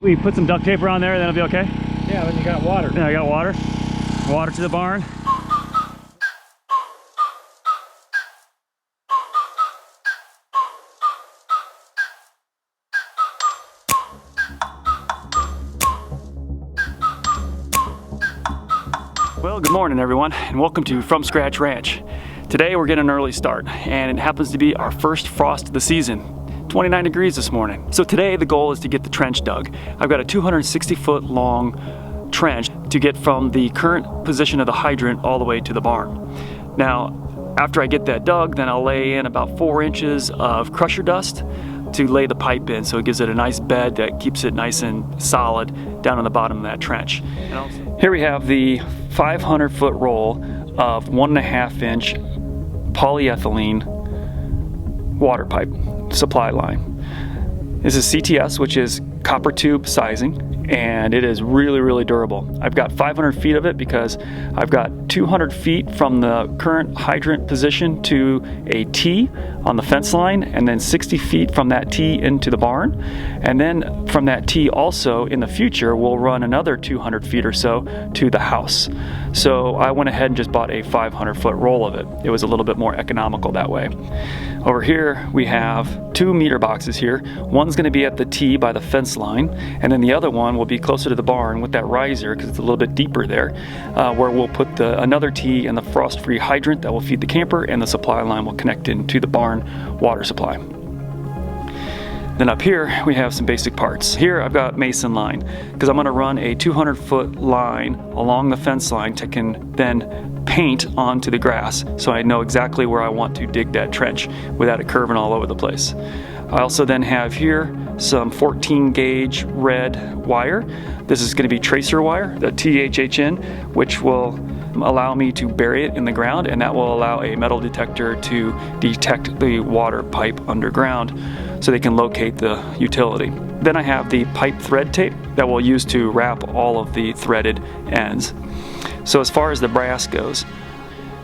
We put some duct tape around there, then it'll be okay? Yeah, then you got water. Yeah, I got water. Water to the barn. Well, good morning everyone, and welcome to From Scratch Ranch. Today we're getting an early start, and it happens to be our first frost of the season. 29 degrees this morning. So today the goal is to get the trench dug. I've got a 260-foot long trench to get from the current position of the hydrant all the way to the barn. Now, after I get that dug, then I'll lay in about 4 inches of crusher dust to lay the pipe in, so it gives it a nice bed that keeps it nice and solid down on the bottom of that trench. Here we have the 500-foot roll of 1.5-inch polyethylene water pipe supply line. This is CTS, which is copper tube sizing, and it is really durable. I've got 500 feet of it because I've got 200 feet from the current hydrant position to a T on the fence line, and then 60 feet from that T into the barn. And then from that T also in the future we'll run another 200 feet or so to the house. So I went ahead and just bought a 500-foot roll of it. It was a little bit more economical that way. Over here we have 2 meter boxes here. One's going to be at the T by the fence line, and then the other one will be closer to the barn with that riser because it's a little bit deeper there, where we'll put another T and the frost-free hydrant that will feed the camper, and the supply line will connect into the barn water supply. Then up here we have some basic parts. Here I've got mason line because I'm going to run a 200-foot line along the fence line to can then paint onto the grass, so I know exactly where I want to dig that trench without it curving all over the place. I also then have here some 14 gauge red wire. This is going to be tracer wire, the THHN, which will allow me to bury it in the ground, and that will allow a metal detector to detect the water pipe underground so they can locate the utility. Then I have the pipe thread tape that we'll use to wrap all of the threaded ends. So as far as the brass goes,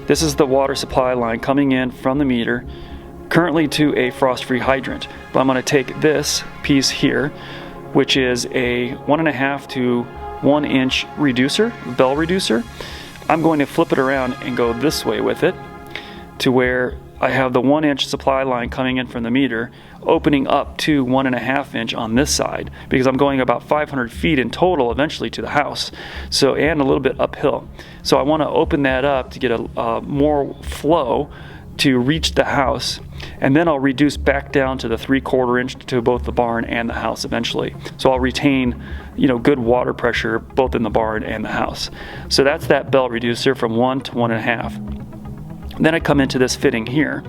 this is the water supply line coming in from the meter currently to a frost-free hydrant. But I'm going to take this piece here, which is a 1.5 to 1 inch reducer, bell reducer. I'm going to flip it around and go this way with it to where I have the 1 inch supply line coming in from the meter opening up to 1.5 inch on this side, because I'm going about 500 feet in total eventually to the house, so, and a little bit uphill. So I want to open that up to get a more flow to reach the house, and then I'll reduce back down to the 3/4 inch to both the barn and the house eventually. So I'll retain, good water pressure both in the barn and the house. So that's that belt reducer from 1 to 1.5. Then I come into this fitting here,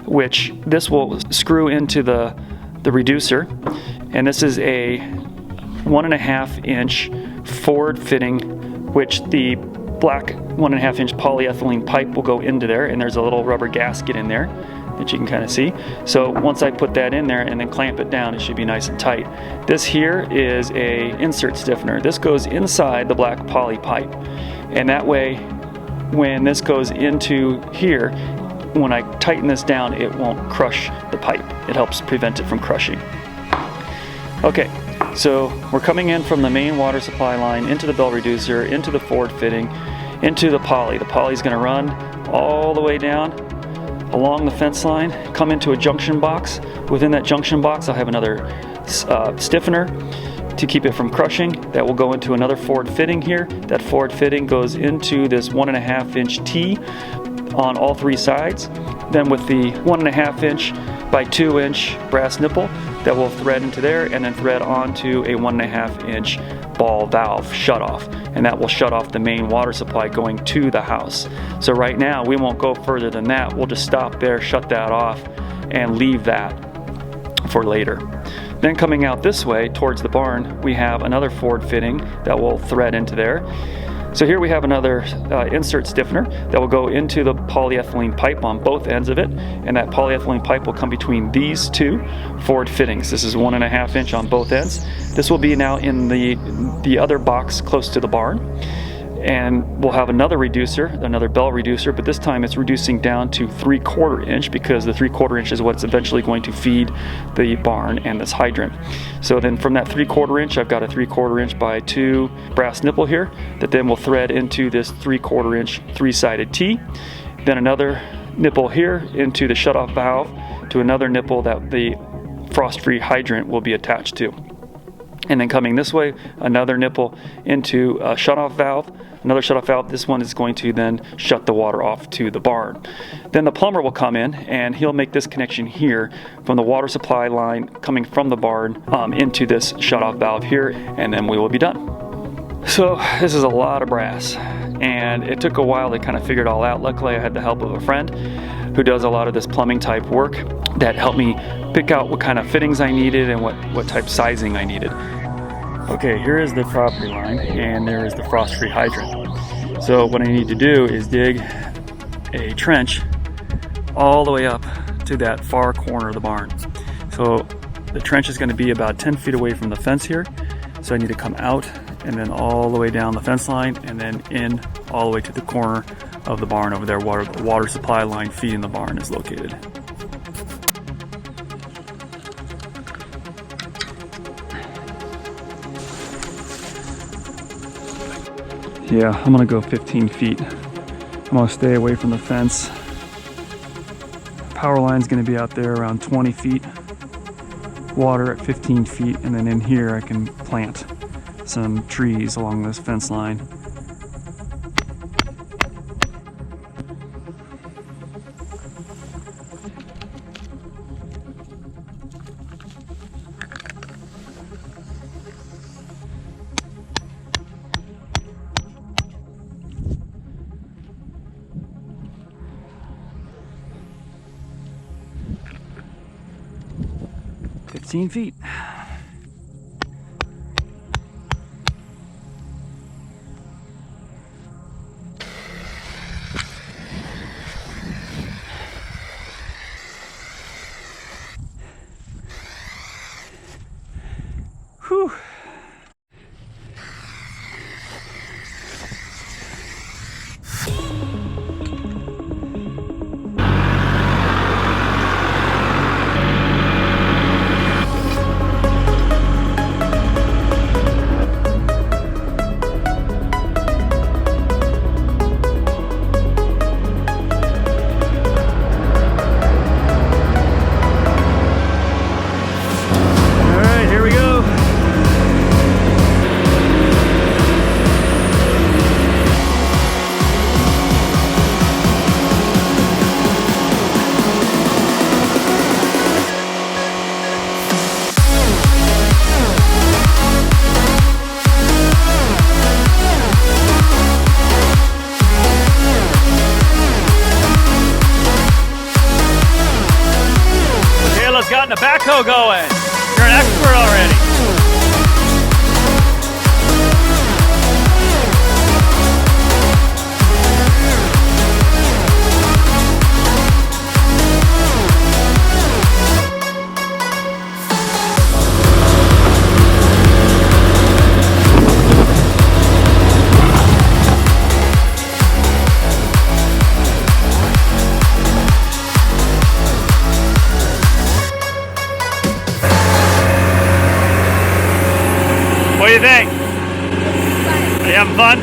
which this will screw into the reducer, and this is a 1.5 inch forward fitting, which the black 1.5 inch polyethylene pipe will go into there, and there's a little rubber gasket in there that you can kind of see. So once I put that in there and then clamp it down, it should be nice and tight. This here is a insert stiffener. This goes inside the black poly pipe, and that way when this goes into here, when I tighten this down, it won't crush the pipe. It helps prevent it from crushing. Okay, so we're coming in from the main water supply line into the bell reducer, into the forward fitting, into the poly. The poly is going to run all the way down along the fence line, come into a junction box. Within that junction box I'll have another stiffener to keep it from crushing. That will go into another forward fitting here. That forward fitting goes into this 1.5 inch T on all 3 sides. Then with the 1.5 inch by 2 inch brass nipple, that will thread into there and then thread onto a 1.5 inch ball valve shutoff, and that will shut off the main water supply going to the house. So right now we won't go further than that. We'll just stop there, shut that off, and leave that for later. Then coming out this way towards the barn, we have another forward fitting that will thread into there. So here we have another insert stiffener that will go into the polyethylene pipe on both ends of it, and that polyethylene pipe will come between these 2 forward fittings. This is 1.5 inch on both ends. This will be now in the other box close to the barn, and we'll have another reducer, another bell reducer, but this time it's reducing down to 3/4 inch because the 3/4 inch is what's eventually going to feed the barn and this hydrant. So then from that 3/4 inch, I've got a 3/4 inch by 2 brass nipple here that then will thread into this 3/4 inch 3-sided T. Then another nipple here into the shutoff valve to another nipple that the frost-free hydrant will be attached to. And then coming this way, another nipple into a shutoff valve, another shutoff valve. This one is going to then shut the water off to the barn. Then the plumber will come in and he'll make this connection here from the water supply line coming from the barn into this shutoff valve here, and then we will be done. So this is a lot of brass, and it took a while to kind of figure it all out. Luckily, I had the help of a friend who does a lot of this plumbing type work that helped me pick out what kind of fittings I needed and what type sizing I needed. Okay, here is the property line, and there is the frost-free hydrant. So what I need to do is dig a trench all the way up to that far corner of the barn. So the trench is going to be about 10 feet away from the fence here. So I need to come out and then all the way down the fence line and then in all the way to the corner of the barn over there where the water supply line feeding the barn is located. Yeah, I'm gonna go 15 feet. I'm gonna stay away from the fence. Power line's gonna be out there around 20 feet. Water at 15 feet, and then in here I can plant some trees along this fence line. Feet. Whew. Gotten a backhoe going. You're an expert already. What do you think? Are you having fun?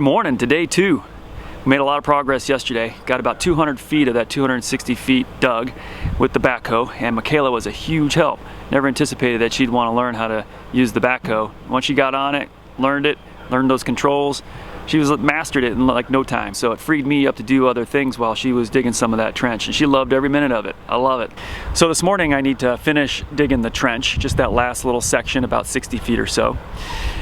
Good morning to day 2. We made a lot of progress yesterday. Got about 200 feet of that 260 feet dug with the backhoe, and Makayla was a huge help. Never anticipated that she'd want to learn how to use the backhoe. Once she got on it, learned those controls, she mastered it in like no time. So it freed me up to do other things while she was digging some of that trench, and she loved every minute of it. I love it. So this morning I need to finish digging the trench, just that last little section, about 60 feet or so.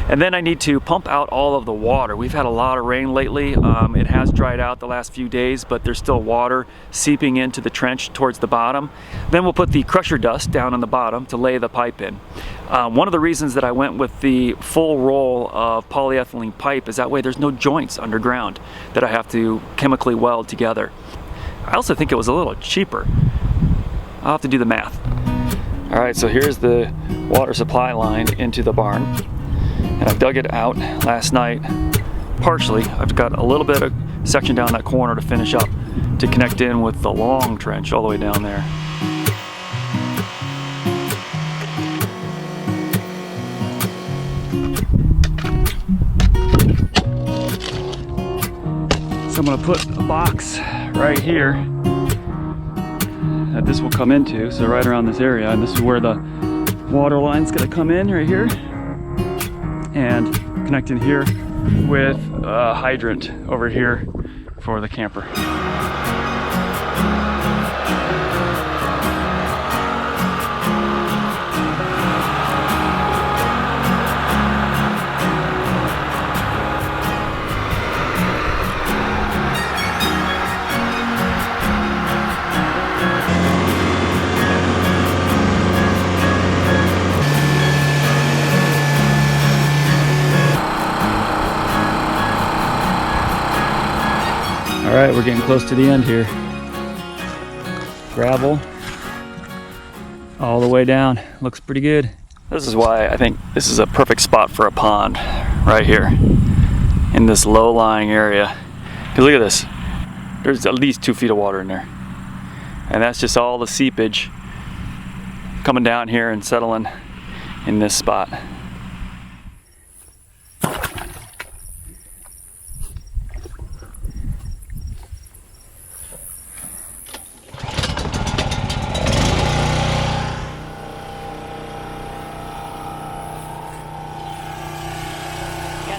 And then I need to pump out all of the water. We've had a lot of rain lately. It has dried out the last few days, but there's still water seeping into the trench towards the bottom. Then we'll put the crusher dust down on the bottom to lay the pipe in. One of the reasons that I went with the full roll of polyethylene pipe is that way there's no joints underground that I have to chemically weld together. I also think it was a little cheaper. I'll have to do the math. All right, so here's the water supply line into the barn. And I dug it out last night, partially. I've got a little bit of section down that corner to finish up to connect in with the long trench all the way down there. So I'm gonna put a box right here that this will come into, so right around this area, and this is where the water line's gonna come in right here. And connect in here with a hydrant over here for the camper. All right, we're getting close to the end here. Gravel all the way down. Looks pretty good. This is why I think this is a perfect spot for a pond, right here in this low-lying area. Because look at this. There's at least 2 feet of water in there. And that's just all the seepage coming down here and settling in this spot.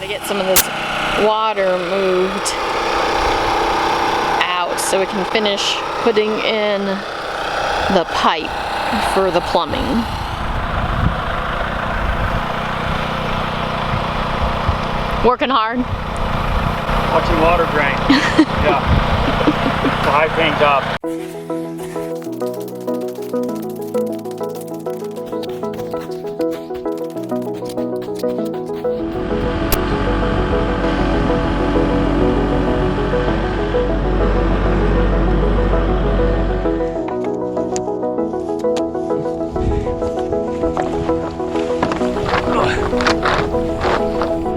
To get some of this water moved out so we can finish putting in the pipe for the plumbing. Working hard? Watching water drain. Yeah. It's a high paying job.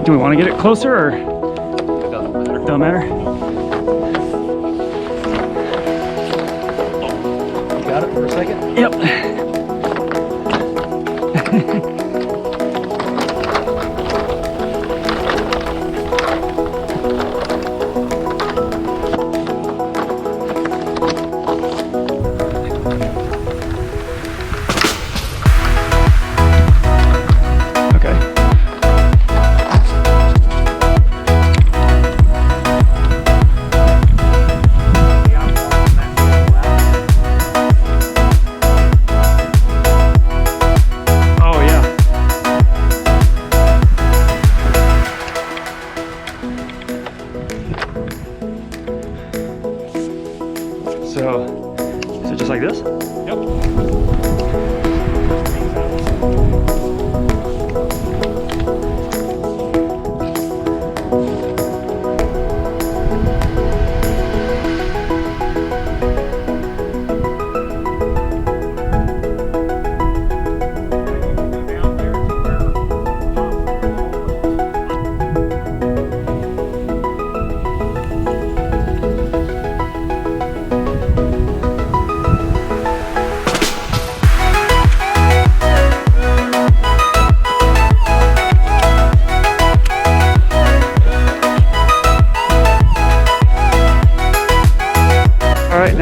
Do we want to get it closer, or? It doesn't matter. Don't matter? You got it for a second? Yep. So, is it just like this? Yep.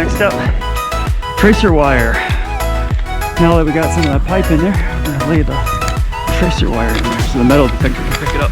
next up, tracer wire. Now that we got some of that pipe in there, we're gonna lay the tracer wire in there so the metal detector can pick it up.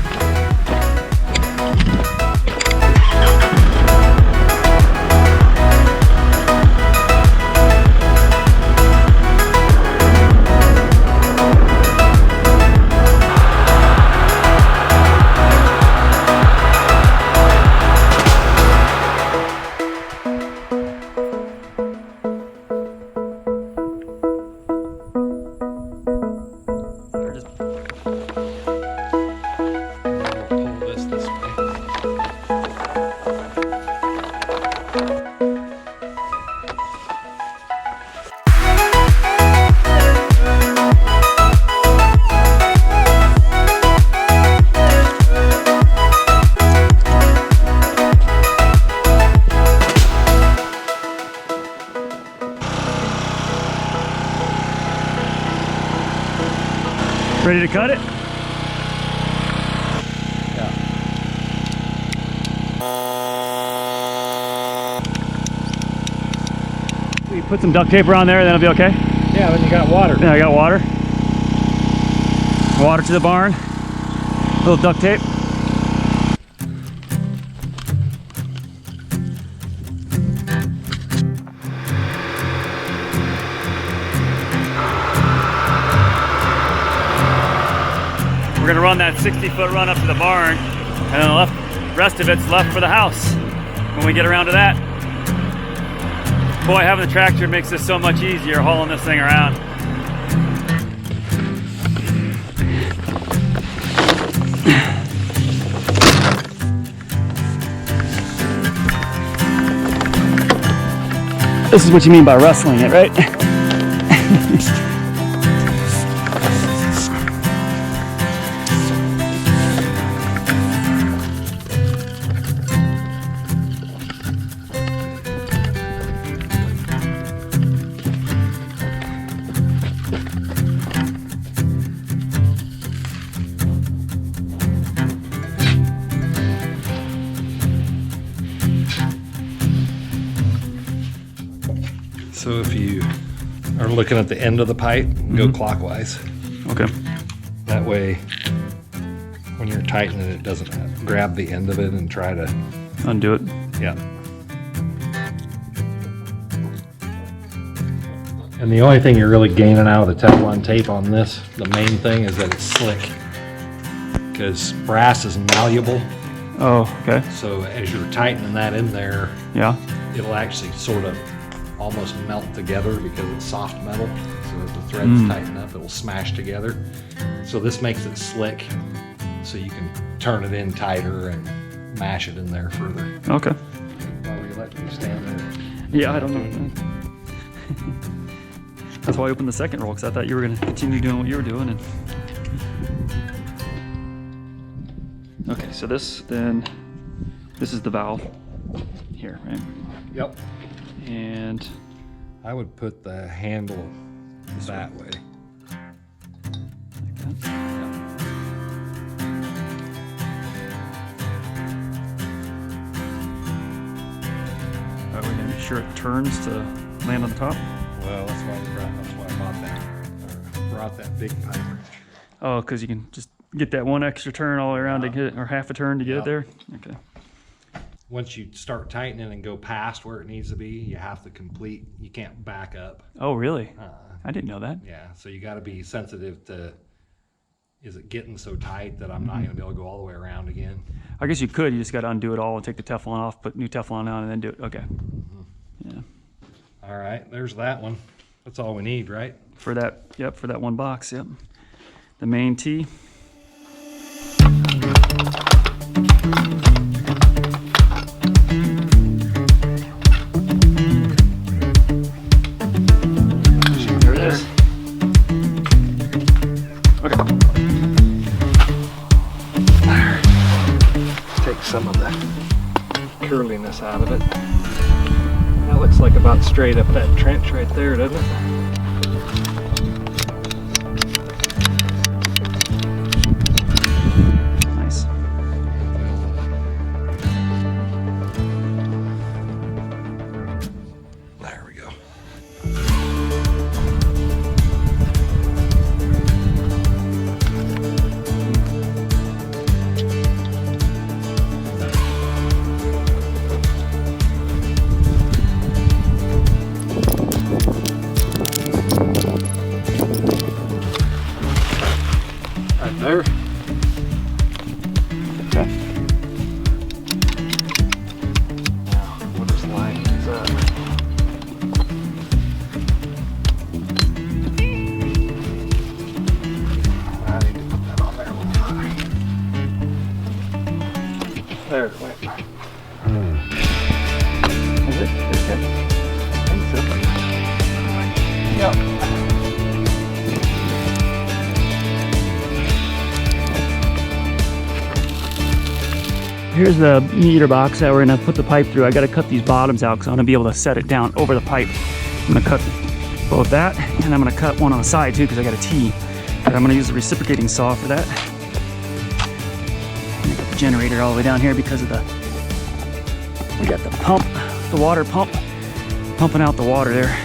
Ready to cut it? Yeah. We put some duct tape around there, then it'll be okay? Yeah, then you got water. Yeah, I got water. Water to the barn. A little duct tape. We're gonna run that 60-foot run up to the barn, and then the rest of it's left for the house when we get around to that. Boy, having the tractor makes this so much easier hauling this thing around. This is what you mean by rustling it, right? So if you are looking at the end of the pipe, go clockwise. Okay. That way, when you're tightening it, it doesn't grab the end of it and try to Undo it. Yeah. And the only thing you're really gaining out of the Teflon tape on this, the main thing, is that it's slick. Because brass is malleable, Oh, okay. so as you're tightening that in there, Yeah. it'll actually sort of almost melt together because it's soft metal. So as the threads tighten up, it'll smash together. So this makes it slick, so you can turn it in tighter and mash it in there further. Okay. Why would you let me stand there? Yeah, I don't know. That's why I opened the second roll, because I thought you were going to continue doing what you were doing. And... Okay, so this is the valve here, right? Yep. And I would put the handle that way. like that. Are we going to make sure it turns to land on the top? Well, that's why I brought that big pipe wrench. Oh, because you can just get that one extra turn all the way around to get it, or half a turn to get it there? Okay. Once you start tightening and go past where it needs to be, you have to complete, you can't back up. Oh, really? I didn't know that. Yeah, so you got to be sensitive to, is it getting so tight that I'm not going to be able to go all the way around again? I guess you could. You just got to undo it all and take the Teflon off, put new Teflon on, and then do it. Okay. Yeah. All right, there's that one. That's all we need, right? For that, yep, for that one box, yep. The main T. There it is. Okay. Take some of the curliness out of it. That looks like about straight up that trench right there, doesn't it? Nice. Yep. Here's the meter box that we're gonna put the pipe through. I gotta cut these bottoms out because I'm gonna be able to set it down over the pipe. I'm gonna cut both that, and I'm gonna cut one on the side too because I got a T. But I'm gonna use a reciprocating saw for that. I got the generator all the way down here because of we got the pump, the water pump, pumping out the water there.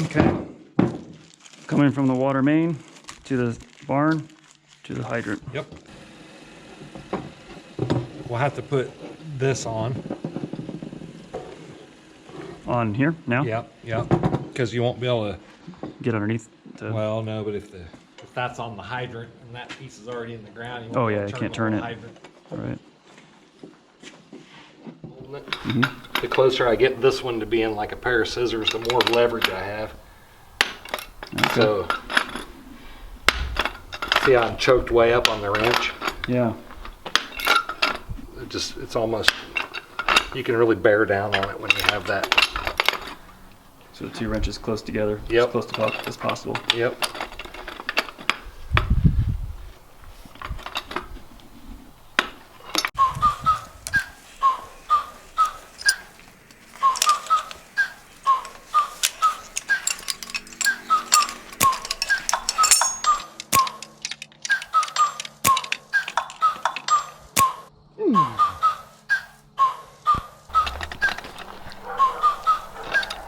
Okay, coming from the water main to the barn to the hydrant. Yep. We'll have to put this on. On here now? Yep, yep. Because you won't be able to. Get underneath. Well, no, but if that's on the hydrant and that piece is already in the ground, you won't Oh be yeah, able you to can't the turn whole it. hydrant. All right. The closer I get this one to being like a pair of scissors, the more leverage I have. Okay. So, see how I'm choked way up on the wrench? Yeah. It's almost, you can really bear down on it when you have that. So the two wrenches close together, Yep. as close to as possible. Yep.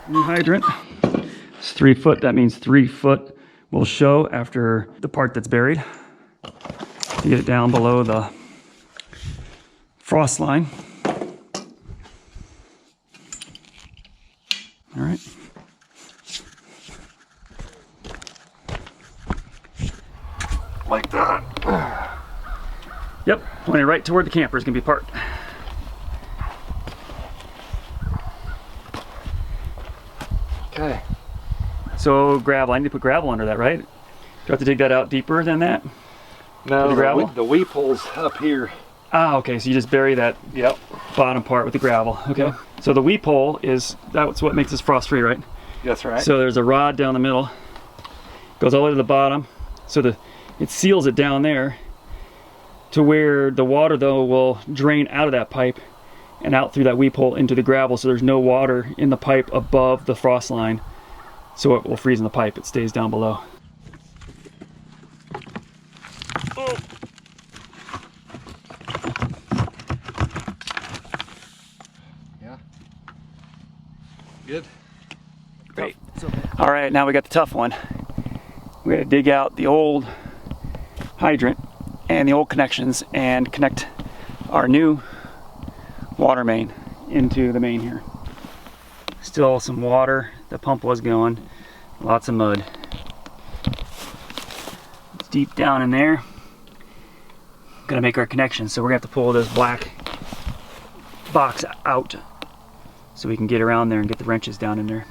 New hydrant. It's 3 foot. That means 3 foot will show after the part that's buried. To get it down below the frost line. All right. Like that. Yep, pointing right toward the camper is gonna be parked. Okay. So gravel, I need to put gravel under that, right? Do I have to dig that out deeper than that? No, the gravel? the weep hole's up here. Ah, okay, so you just bury that Yep. bottom part with the gravel. Okay. Yep. So the weep hole that's what makes this frost free, right? That's right. So there's a rod down the middle, goes all the way to the bottom. So it seals it down there to where the water though will drain out of that pipe and out through that weep hole into the gravel. So there's no water in the pipe above the frost line. So it will freeze in the pipe. It stays down below. Oh. Yeah. Good. Great. All right, now we got the tough one. We got to dig out the old hydrant and the old connections and connect our new water main into the main here. Still some water. The pump was going. Lots of mud. It's deep down in there. Gonna make our connection, so we're gonna have to pull this black box out so we can get around there and get the wrenches down in there.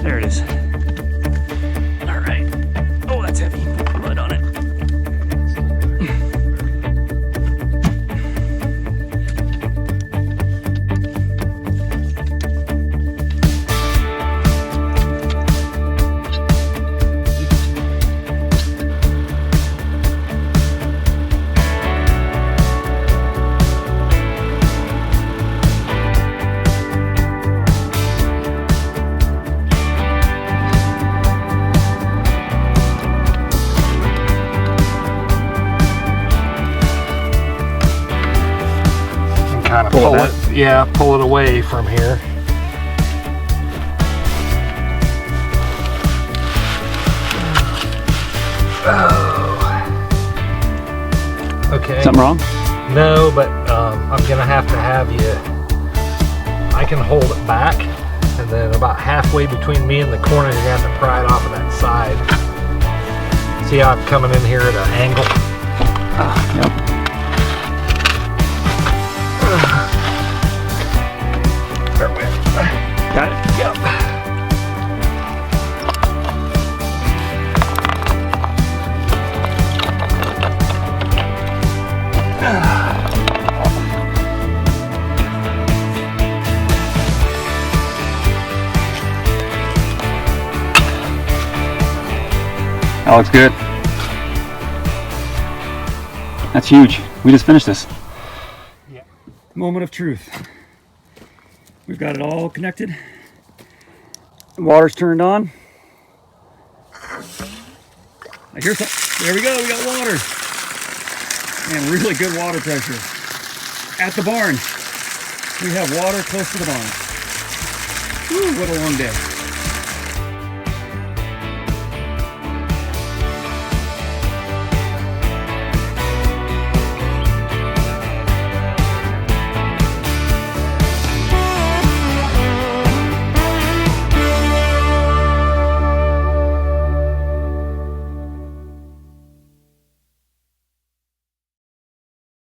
There it is. All right. Oh, that's heavy. Mud on it. pull it. Yeah, pull it away from here. Oh. Okay. Something wrong? No, but I'm gonna have you. I can hold it back, and then about halfway between me and the corner, you're gonna have to pry it off of that side. See how I'm coming in here at an angle? Yep. Got it? Yep. That looks good. That's huge. We just finished this. Yeah. Moment of truth. We've got it all connected. The water's turned on. I hear some. There we go. We got water. And really good water pressure. At the barn. We have water close to the barn. Whew, what a long day.